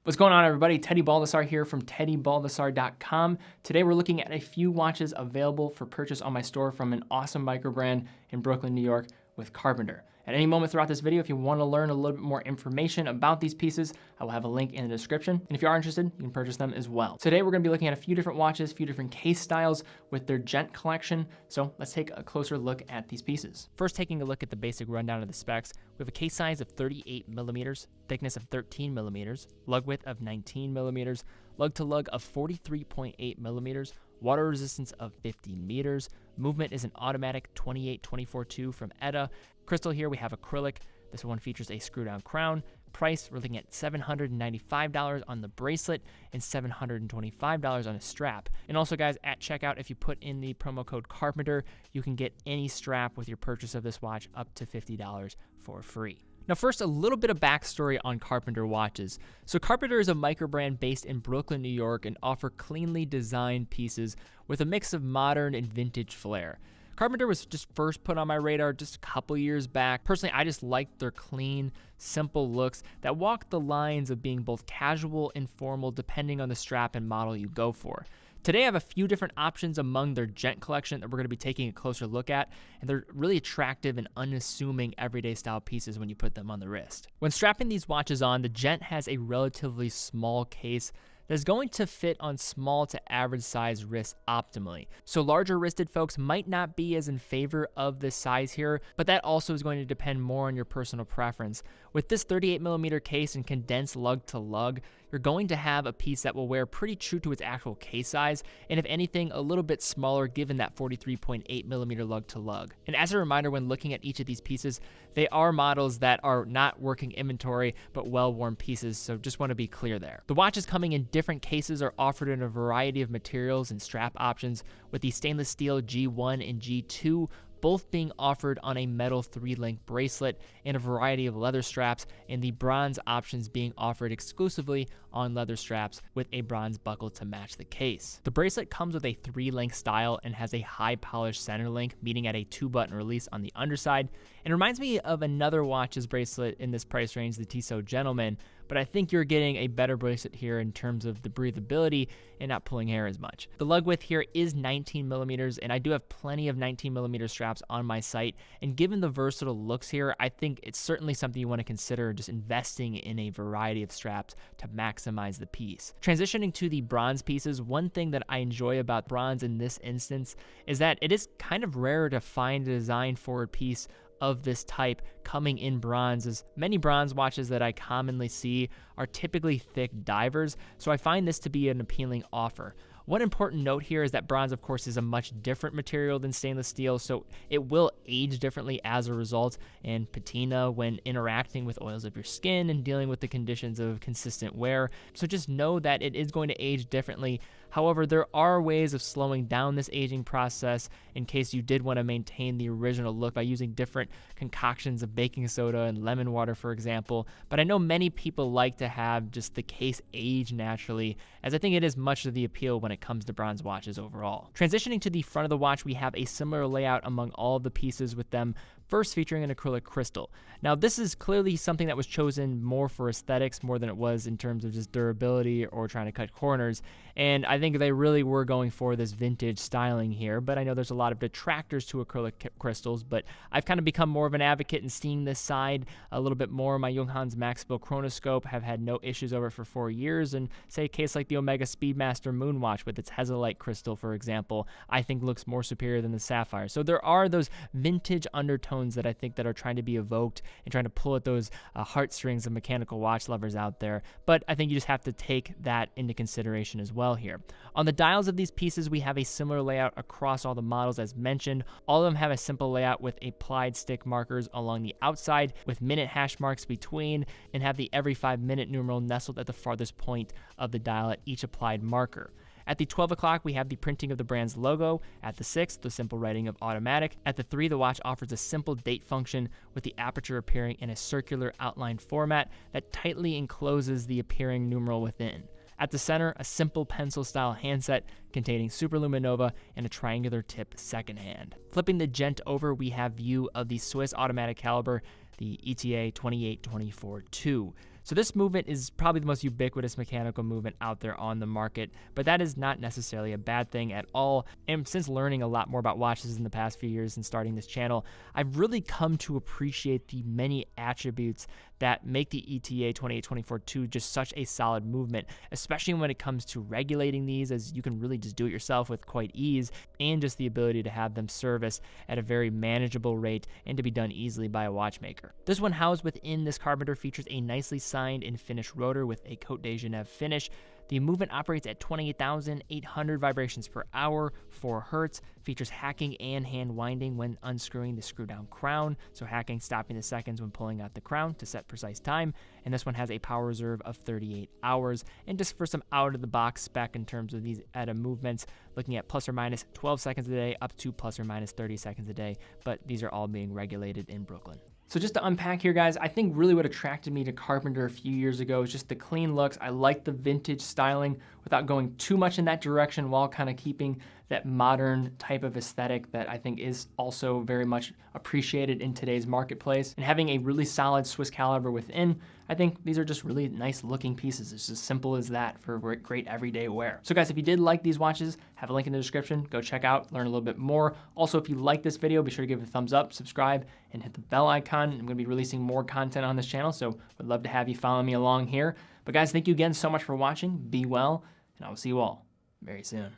What's going on, everybody? Teddy Baldassarre here from teddybaldassarre.com. Today we're looking at a few watches available for purchase on my store from an awesome microbrand in Brooklyn, New York with Carpenter. At any moment throughout this video, if you want to learn a little bit more information about these pieces, I will have a link in the description. And if you are interested, you can purchase them as well. Today we're going to be looking at a few different watches, a few different case styles with their Gent collection. So let's take a closer look at these pieces. First, taking a look at the basic rundown of the specs, we have a case size of 38 millimeters, thickness of 13 millimeters, lug width of 19 millimeters, lug to lug of 43.8 millimeters, water resistance of 50 meters. Movement is an automatic 28-24-2 from ETA. Crystal here, we have acrylic. This one features a screw down crown. Price, we're looking at $795 on the bracelet and $725 on a strap. And also, guys, at checkout, if you put in the promo code Carpenter, you can get any strap with your purchase of this watch up to $50 for free. Now first, a little bit of backstory on Carpenter watches. So Carpenter is a microbrand based in Brooklyn, New York, and offer cleanly designed pieces with a mix of modern and vintage flair. Carpenter was just first put on my radar just a couple years back. Personally, I just liked their clean, simple looks that walk the lines of being both casual and formal depending on the strap and model you go for. Today, I have a few different options among their Gent collection that we're going to be taking a closer look at, and they're really attractive and unassuming everyday style pieces when you put them on the wrist. When strapping these watches on, the Gent has a relatively small case that's going to fit on small to average size wrists optimally. So larger wristed folks might not be as in favor of this size here, but that also is going to depend more on your personal preference. With this 38 millimeter case and condensed lug to lug, you're going to have a piece that will wear pretty true to its actual case size, and if anything, a little bit smaller given that 43.8 millimeter lug to lug. And as a reminder, when looking at each of these pieces, they are models that are not working inventory, but well-worn pieces, so just want to be clear there. The watches coming in different cases are offered in a variety of materials and strap options, with the stainless steel G1 and G2 both being offered on a metal 3-link bracelet and a variety of leather straps, and the bronze options being offered exclusively on leather straps with a bronze buckle to match the case. The bracelet comes with a 3-link style and has a high polished center link, meeting at a 2-button release on the underside, and reminds me of another watches bracelet in this price range, the Tissot Gentleman, but I think you're getting a better bracelet here in terms of the breathability and not pulling hair as much. The lug width here is 19 millimeters, and I do have plenty of 19 millimeter straps on my site, and given the versatile looks here, I think it's certainly something you want to consider just investing in a variety of straps to maximize the piece. Transitioning to the bronze pieces, one thing that I enjoy about bronze in this instance is that it is kind of rare to find a design forward piece of this type coming in bronze, as many bronze watches that I commonly see are typically thick divers, so I find this to be an appealing offer. One important note here is that bronze, of course, is a much different material than stainless steel, so it will age differently as a result and patina when interacting with oils of your skin and dealing with the conditions of consistent wear. So just know that it is going to age differently. However, there are ways of slowing down this aging process in case you did want to maintain the original look by using different concoctions of baking soda and lemon water, for example. But I know many people like to have just the case age naturally, as I think it is much of the appeal when it comes to bronze watches overall. Transitioning to the front of the watch, we have a similar layout among all the pieces, with them first featuring an acrylic crystal. Now, this is clearly something that was chosen more for aesthetics more than it was in terms of just durability or trying to cut corners, and I think they really were going for this vintage styling here, but I know there's a lot of detractors to acrylic crystals, but I've kind of become more of an advocate in seeing this side a little bit more. My Junghans Maxwell chronoscope have had no issues over it for 4 years, and say a case like the Omega Speedmaster Moonwatch with its Hezolite crystal, for example, I think looks more superior than the sapphire. So there are those vintage undertones that I think that are trying to be evoked and trying to pull at those heartstrings of mechanical watch lovers out there, but I think you just have to take that into consideration as well here. On the dials of these pieces, we have a similar layout across all the models as mentioned. All of them have a simple layout with applied stick markers along the outside with minute hash marks between, and have the every 5-minute numeral nestled at the farthest point of the dial at each applied marker. At the 12 o'clock, we have the printing of the brand's logo. At the 6, the simple writing of automatic. At the 3, the watch offers a simple date function with the aperture appearing in a circular outline format that tightly encloses the appearing numeral within. At the center, a simple pencil-style handset containing superluminova and a triangular tip second hand. Flipping the Gent over, we have view of the Swiss automatic caliber, the ETA 28242. So this movement is probably the most ubiquitous mechanical movement out there on the market, but that is not necessarily a bad thing at all. And since learning a lot more about watches in the past few years and starting this channel, I've really come to appreciate the many attributes that make the ETA 2824-2 just such a solid movement, especially when it comes to regulating these, as you can really just do it yourself with quite ease, and just the ability to have them service at a very manageable rate and to be done easily by a watchmaker. This one housed within this Carpenter features a nicely signed and finished rotor with a Côte de Genève finish. The movement operates at 28,800 vibrations per hour, 4 hertz, features hacking and hand winding when unscrewing the screw down crown, so hacking stopping the seconds when pulling out the crown to set precise time, and this one has a power reserve of 38 hours. And just for some out of the box spec in terms of these ETA movements, looking at plus or minus 12 seconds a day up to plus or minus 30 seconds a day, but these are all being regulated in Brooklyn. So just to unpack here, guys, I think really what attracted me to Carpenter a few years ago is just the clean looks. I like the vintage styling without going too much in that direction, while kind of keeping that modern type of aesthetic that I think is also very much appreciated in today's marketplace. And having a really solid Swiss caliber within, I think these are just really nice looking pieces. It's as simple as that for great everyday wear. So guys, if you did like these watches, have a link in the description. Go check out, learn a little bit more. Also, if you like this video, be sure to give it a thumbs up, subscribe, and hit the bell icon. I'm gonna be releasing more content on this channel, so would love to have you follow me along here. But guys, thank you again so much for watching. Be well, and I will see you all very soon.